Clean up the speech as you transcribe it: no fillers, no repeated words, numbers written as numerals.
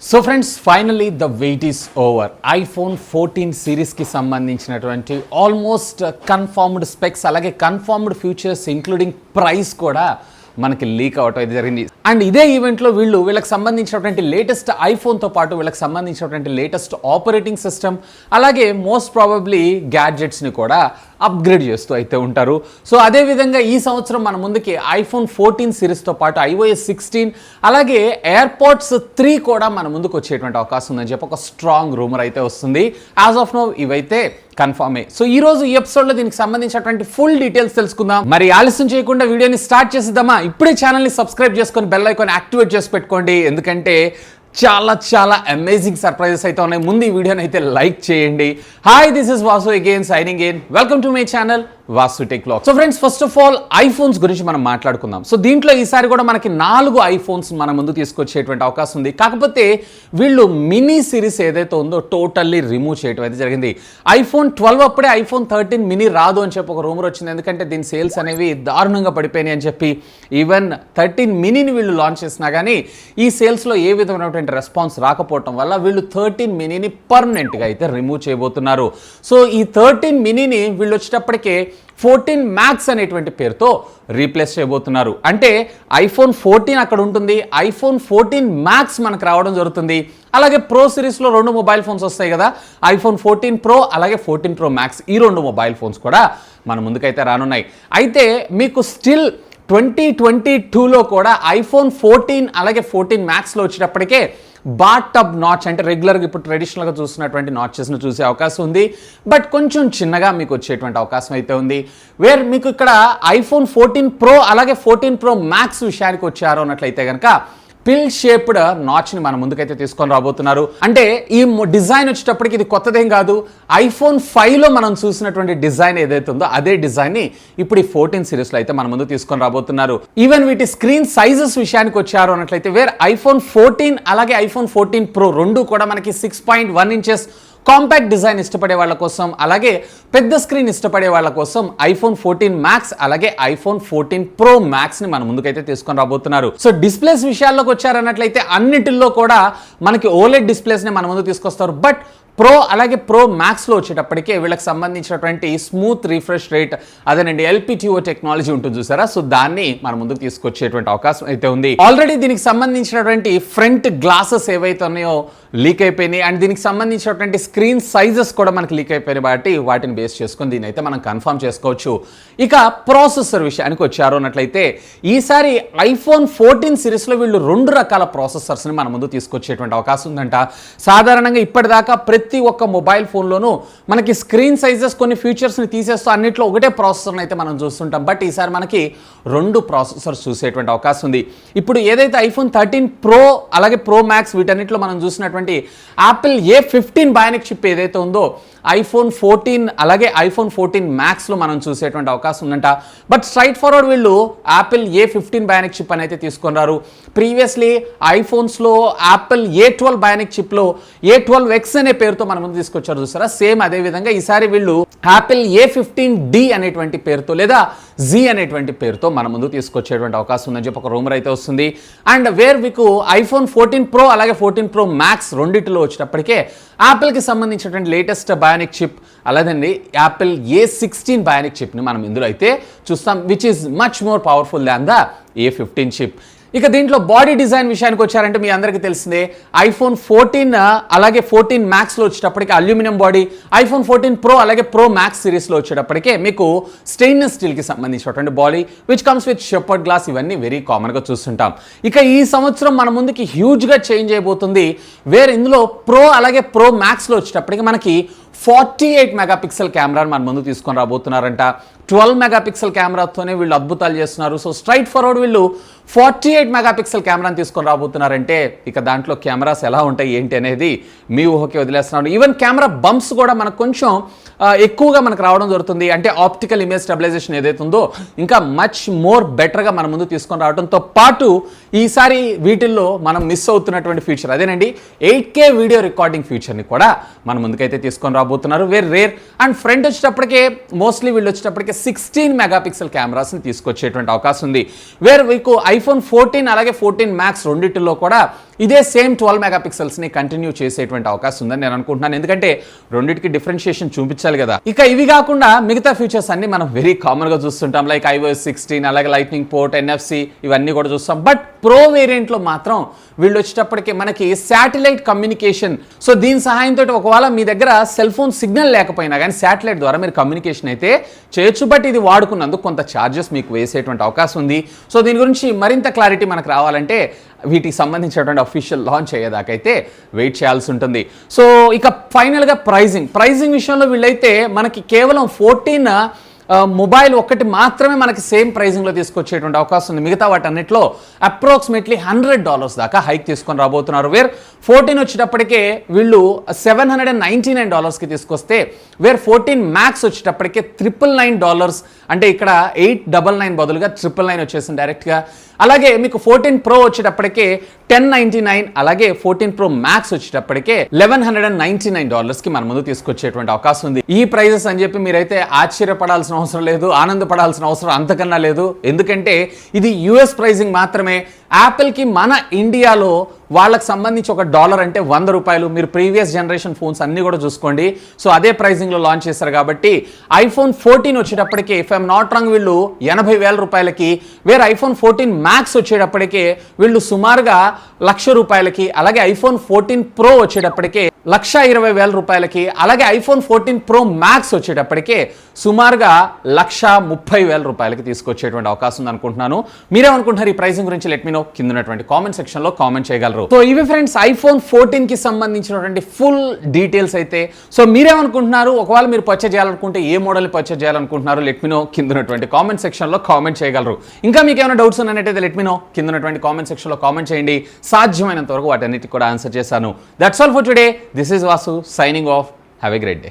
So friends finally the wait is over. IPhone 14 సిరీస్కి సంబంధించినటువంటి almost confirmed specs అలాగే confirmed features including price కూడా మనకి లీక్ అవటం అయితే జరిగింది. అండ్ ఇదే ఈవెంట్లో వీళ్ళకి సంబంధించినటువంటి లేటెస్ట్ ఐఫోన్తో పాటు వీళ్ళకి సంబంధించినటువంటి లేటెస్ట్ ఆపరేటింగ్ సిస్టమ్ అలాగే మోస్ట్ ప్రాబబ్లీ గ్యాడ్జెట్స్ని కూడా అప్గ్రేడ్ చేస్తూ అయితే ఉంటారు. సో అదేవిధంగా ఈ సంవత్సరం మన ముందుకి ఐఫోన్ 14 సిరీస్తో పాటు iOS 16 అలాగే ఎయిర్పాడ్స్ 3 కూడా మన ముందుకు వచ్చేటువంటి అవకాశం ఉందని చెప్పి ఒక స్ట్రాంగ్ రూమర్ అయితే వస్తుంది. యాజ్ ఆఫ్ నౌ ఇవైతే కన్ఫర్మే. సో ఈ రోజు ఈ ఎపిసోడ్లో దీనికి సంబంధించినటువంటి ఫుల్ డీటెయిల్స్ తెలుసుకుందాం. మరి ఆలస్యం చేయకుండా వీడియోని స్టార్ట్ చేసేద్దామా? ఇప్పుడే ఛానల్ని సబ్స్క్రైబ్ చేసుకొని బెల్ ఐకాన్ యాక్టివేట్ చేసి పెట్టుకోండి, ఎందుకంటే చాలా అమేజింగ్ సర్ప్రైజెస్ అయితే ఉన్నాయి. ముందు ఈ వీడియోని అయితే లైక్ చేయండి. Hi, this is Vasu again signing in. Welcome to my channel Vasu tech vlogs. So friends, first of all iPhones గురించి మనం మాట్లాడుకుందాం. సో దీంట్లో ఈసారి కూడా మనకి 4 ఐఫోన్స్ మన ముందు తీసుకొచ్చేటువంటి అవకాశం ఉంది. కాకపోతే వీళ్ళు మినీ సిరీస్ ఏదైతే ఉందో టోటల్లీ రిమూవ్ చేయడం అయితే జరిగింది. ఐఫోన్ 12 అప్పుడే ఐఫోన్ 13 మినీ రాదు అని చెప్పి ఒక రూమర్ వచ్చింది, ఎందుకంటే దీని సేల్స్ అనేవి దారుణంగా పడిపోయినాయి అని చెప్పి. ఈవెన్ 13 మినీని వీళ్ళు లాంచ్ చేసినా కానీ ఈ సేల్స్లో ఏ విధమైనటువంటి రెస్పాన్స్ రాకపోవటం వల్ల వీళ్ళు 13 మినీని పర్మనెంట్గా అయితే రిమూవ్ చేయబోతున్నారు. సో ఈ 13 మినీని వీళ్ళు వచ్చేటప్పటికే 14 మ్యాక్స్ అనేటువంటి పేరుతో రీప్లేస్ చేయబోతున్నారు. అంటే ఐఫోన్ 14 అక్కడ ఉంటుంది, ఐఫోన్ 14 మ్యాక్స్ మనకు రావడం జరుగుతుంది. అలాగే ప్రో సిరీస్లో 2 మొబైల్ ఫోన్స్ వస్తాయి కదా, ఐఫోన్ 14 ప్రో అలాగే 14 ప్రో మ్యాక్స్, ఈ 2 మొబైల్ ఫోన్స్ కూడా మన ముందుకైతే రానున్నాయి. అయితే మీకు స్టిల్ 2022లో కూడా ఐఫోన్ 14 అలాగే 14 మ్యాక్స్లో వచ్చేటప్పటికే బాట్ టబ్ నాచ్, అంటే రెగ్యులర్గా ఇప్పుడు ట్రెడిషనల్గా చూస్తున్నటువంటి నాచెస్ను చూసే అవకాశం ఉంది. బట్ కొంచెం చిన్నగా మీకు వచ్చేటువంటి అవకాశం అయితే ఉంది. వేర్ మీకు ఇక్కడ ఐఫోన్ 14 ప్రో అలాగే 14 ప్రో మ్యాక్స్ విషయానికి వచ్చారు అన్నట్లయితే కనుక పిల్ షేప్డ్ నాచ్ని మన ముందుకైతే తీసుకొని రాబోతున్నారు. అంటే ఈ డిజైన్ వచ్చేటప్పటికి ఇది కొత్తదేం కాదు. ఐఫోన్ 5లో మనం చూసినటువంటి డిజైన్ ఏదైతే ఉందో అదే డిజైన్ని ఇప్పుడు ఈ 14 సిరీస్లో అయితే మన ముందు తీసుకొని రాబోతున్నారు. ఈవెన్ వీటి స్క్రీన్ సైజెస్ విషయానికి వచ్చారు అన్నట్లయితే వేర్ ఐఫోన్ 14 అలాగే ఐఫోన్ 14 ప్రో 2 కూడా మనకి 6.1 ఇంచెస్ కాంపాక్ట్ డిజైన్ ఇష్టపడే వాళ్ళ కోసం అలాగే పెద్ద స్క్రీన్ ఇష్టపడే వాళ్ళ కోసం ఐఫోన్ 14 మ్యాక్స్ అలాగే ఐఫోన్ 14 ప్రో మ్యాక్స్ ని మన ముందుకైతే తీసుకొని రాబోతున్నారు. సో డిస్ప్లేస్ విషయాల్లోకి వచ్చారన్నట్లయితే అన్నిటిల్లో కూడా మనకి ఓలెడ్ డిస్ప్లేస్ ని మన ముందు తీసుకొస్తారు. బట్ ప్రో అలాగే ప్రో మ్యాక్స్లో వచ్చేటప్పటికే వీళ్ళకి సంబంధించినటువంటి స్మూత్ రిఫ్రెష్ రేట్, అదేనండి LPTO టెక్నాలజీ ఉంటుంది చూసారా, సో దాన్ని మన ముందుకు తీసుకొచ్చేటువంటి అవకాశం అయితే ఉంది. ఆల్రెడీ దీనికి సంబంధించినటువంటి ఫ్రంట్ గ్లాసెస్ ఏవైతే ఉన్నాయో లీక్ అయిపోయినాయి. అండ్ దీనికి సంబంధించినటువంటి స్క్రీన్ సైజెస్ కూడా మనకి లీక్ అయిపోయినాయి, కాబట్టి వాటిని బేస్ చేసుకొని దీని అయితే మనం కన్ఫర్మ్ చేసుకోవచ్చు. ఇక ప్రాసెసర్ విషయానికి వచ్చారు అన్నట్లయితే ఈసారి ఐఫోన్ 14 సిరీస్లో వీళ్ళు 2 రకాల ప్రాసెసర్స్ని మన ముందు తీసుకొచ్చేటువంటి అవకాశం ఉందంట. సాధారణంగా ఇప్పటిదాకా ప్రతి ఒక్క మొబైల్ ఫోన్లోనూ మనకి స్క్రీన్ సైజెస్ కొన్ని ఫీచర్స్ని తీసేస్తూ అన్నిట్లో ఒకటే ప్రాసెసర్ని అయితే మనం చూస్తుంటాం. బట్ ఈసారి మనకి 2 ప్రాసెసర్స్ చూసేటువంటి అవకాశం ఉంది. ఇప్పుడు ఏదైతే ఐఫోన్ 13 ప్రో అలాగే ప్రో మ్యాక్స్ వీటన్నిటిలో మనం చూసినటువంటి యాపిల్ A15 బయానిక్ చిప్ ఏదైతే ఉందో ఐఫోన్ 14 అలాగే ఐఫోన్ 14 మ్యాక్స్లో మనం చూసేటువంటి అవకాశం ఉందంట. బట్ స్ట్రైట్ ఫార్వర్డ్ వీళ్ళు యాపిల్ A15 బయానిక్ చిప్ అని అయితే తీసుకున్నారు. ప్రీవియస్లీ ఐఫోన్స్లో యాపిల్ A12 బయానిక్ చిప్లో A12X అనే పేరుతో మన ముందు తీసుకొచ్చారు చూసారా, సేమ్ అదే విధంగా ఈసారి వీళ్ళు యాపిల్ A15D అనేటువంటి పేరుతో లేదా Z అనేటువంటి పేరుతో మన ముందు తీసుకొచ్చేటువంటి అవకాశం ఉందని చెప్పి ఒక రూమర్ అయితే వస్తుంది. అండ్ వేర్ మీకు ఐఫోన్ 14 ప్రో అలాగే 14 ప్రో మ్యాక్స్ రెండిటిలో వచ్చేటప్పటికే యాపిల్కి సంబంధించినటువంటి లేటెస్ట్ బయానిక్ చిప్ అలాదండి యాపిల్ A16 బయానిక్ చిప్ని మనం ఇందులో అయితే చూస్తాం, which is much more powerful than the A15 chip. ఇక దీంట్లో బాడీ డిజైన్ విషయానికి వచ్చారంటే మీ అందరికీ తెలిసిందే, ఐఫోన్ 14 అలాగే 14 మ్యాక్స్లో వచ్చేటప్పటికి అల్యూమినియం బాడీ, ఐఫోన్ 14 ప్రో అలాగే ప్రో మ్యాక్స్ సిరీస్లో వచ్చేటప్పటికే మీకు స్టెయిన్లెస్ స్టీల్కి సంబంధించినటువంటి body which comes with shepherd glass, ఇవన్నీ వెరీ కామన్గా చూస్తుంటాం. ఇక ఈ సంవత్సరం మన ముందుకి హ్యూజ్గా చేంజ్ అయిపోతుంది. వేరే ఇందులో ప్రో అలాగే ప్రో మ్యాక్స్లో వచ్చేటప్పటికి మనకి 48 మెగాపిక్సెల్ కెమెరాని మన ముందు తీసుకొని రాబోతున్నారంట. 12 మెగాపిక్సెల్ కెమెరాతోనే వీళ్ళు అద్భుతాలు చేస్తున్నారు. సో స్ట్రైట్ ఫార్వర్డ్ వీళ్ళు 48 మెగాపిక్సెల్ కెమెరాని తీసుకొని రాబోతున్నారంటే ఇక దాంట్లో కెమెరాస్ ఎలా ఉంటాయి ఏంటి అనేది మీ ఊహకి వదిలేస్తున్నారు. ఈవెన్ కెమెరా బంప్స్ కూడా మనకు కొంచెం ఎక్కువగా మనకు రావడం జరుగుతుంది. అంటే ఆప్టికల్ ఇమేజ్ స్టెబిలైజేషన్ ఏదైతే ఉందో ఇంకా మచ్ మోర్ బెటర్గా మన ముందు తీసుకొని రావడంతో పాటు ఈసారి వీటిల్లో మనం మిస్ అవుతున్నటువంటి ఫీచర్ అదేనండి 8K వీడియో రికార్డింగ్ ఫీచర్ని కూడా మన ముందుకైతే తీసుకొని రాబోతున్నారు. Very rare. అండ్ ఫ్రంట్ వచ్చేటప్పటికే మోస్ట్లీ వీళ్ళు వచ్చేటప్పటికే 16 మెగాపిక్సెల్ కెమెరాస్ని తీసుకొచ్చేటువంటి అవకాశం ఉంది. వేర్ మీకు ఐఫోన్ 14 అలాగే 14 మ్యాక్స్ రెండింటిలో కూడా ఇదే సేమ్ 12 మెగాపిక్సెల్స్ని కంటిన్యూ చేసేటువంటి అవకాశం ఉందని నేను అనుకుంటున్నాను. ఎందుకంటే రెండింటికి డిఫరెన్షియేషన్ చూపించాలి కదా. ఇక ఇవి కాకుండా మిగతా ఫీచర్స్ అన్ని మనం వెరీ కామన్గా చూస్తుంటాం, లైక్ iOS 16, అలాగే లైట్నింగ్ పోర్ట్, NFC ఇవన్నీ కూడా చూస్తాం. బట్ ప్రో వేరియంట్లో మాత్రం వీళ్ళు వచ్చేటప్పటికి మనకి శాటిలైట్ కమ్యూనికేషన్. సో దీని సహాయంతో ఒకవేళ మీ దగ్గర సెల్ ఫోన్ సిగ్నల్ లేకపోయినా కానీ శాటిలైట్ ద్వారా మీరు కమ్యూనికేషన్ అయితే చేయొచ్చు. బట్ ఇది వాడుకున్నందుకు కొంత ఛార్జెస్ మీకు వేసేటువంటి అవకాశం ఉంది. సో దీని గురించి మరింత క్లారిటీ మనకు రావాలంటే వీటికి సంబంధించినటువంటి అఫీషియల్ లాంచ్ అయ్యేదాకైతే వెయిట్ చేయాల్సి ఉంటుంది. సో ఇక ఫైనల్గా ప్రైజింగ్ విషయంలో వీళ్ళైతే మనకి కేవలం 14 మొబైల్ ఒక్కటి మాత్రమే మనకి సేమ్ ప్రైజింగ్లో తీసుకొచ్చేటువంటి అవకాశం ఉంది. మిగతా వాటన్నిటిలో అప్రాక్సిమేట్లీ $100 దాకా హైక్ తీసుకొని రాబోతున్నారు. వేర్ 14 వచ్చేటప్పటికే వీళ్ళు $799కి తీసుకొస్తే వేర్ 14 మ్యాక్స్ వచ్చేటప్పటికే $999, అంటే ఇక్కడ 899 బదులుగా 999 వచ్చేసింది డైరెక్ట్గా. అలాగే మీకు 14 Pro వచ్చేటప్పటికే $1099, అలాగే 14 Pro Max వచ్చేటప్పటికే $1199కి మన ముందు తీసుకొచ్చేటువంటి అవకాశం ఉంది. ఈ ప్రైజెస్ అని చెప్పి మీరైతే ఆశ్చర్యపడాల్సిన అవసరం లేదు, ఆనందపడాల్సిన అవసరం అంతకన్నా లేదు. ఎందుకంటే ఇది US ప్రైజింగ్ మాత్రమే. యాపిల్కి మన ఇండియాలో వాళ్ళకి సంబంధించి $1 అంటే $100. మీరు ప్రీవియస్ జనరేషన్ ఫోన్స్ అన్నీ కూడా చూసుకోండి. సో అదే ప్రైజింగ్లో లాంచ్ చేశారు కాబట్టి iPhone 14 వచ్చేటప్పటికి ఇఫ్ ఐఎమ్ నాట్ రాంగ్ వీళ్ళు $80,000, వేరే iPhone 14 Max వచ్చేటప్పటికే వీళ్ళు సుమారుగా ₹1,00,000, అలాగే iPhone 14 Pro వచ్చేటప్పటికే ₹120,000, అలాగే iPhone 14 Pro Max వచ్చేటప్పటికే సుమారుగా ₹130,000 తీసుకొచ్చేటువంటి అవకాశం ఉంది అనుకుంటున్నాను. మీరేమనుకుంటున్నారు ఈ ప్రైసింగ్ గురించి? లెట్ మీ నో కింద ఉన్నటువంటి కామెంట్ సెక్షన్లో కామెంట్ చేయగలరు. సో ఇవి ఫ్రెండ్స్ iPhone 14కి సంబంధించినటువంటి ఫుల్ డీటెయిల్స్ అయితే. సో మీరేమనుకుంటున్నారు? ఒకవేళ మీరు పర్చేజ్ చేయాలనుకుంటే ఏ మోడల్ని పర్చేజ్ చేయాలనుకుంటున్నారు? లెట్ మీ నో కింద ఉన్నటువంటి కామెంట్ సెక్షన్లో కామెంట్ చేయగలరు. ఇంకా మీకు ఏమైనా డౌట్స్ ఉన్నట్టయితే లెట్ మీ నో కింద ఉన్నటువంటి కామెంట్ సెక్షన్లో కామెంట్ చేయండి. సాధ్యమైనంత వరకు వాటన్నిటికి కూడా ఆన్సర్ చేశాను. That's all for today. This is Vasu signing off. Have a great day.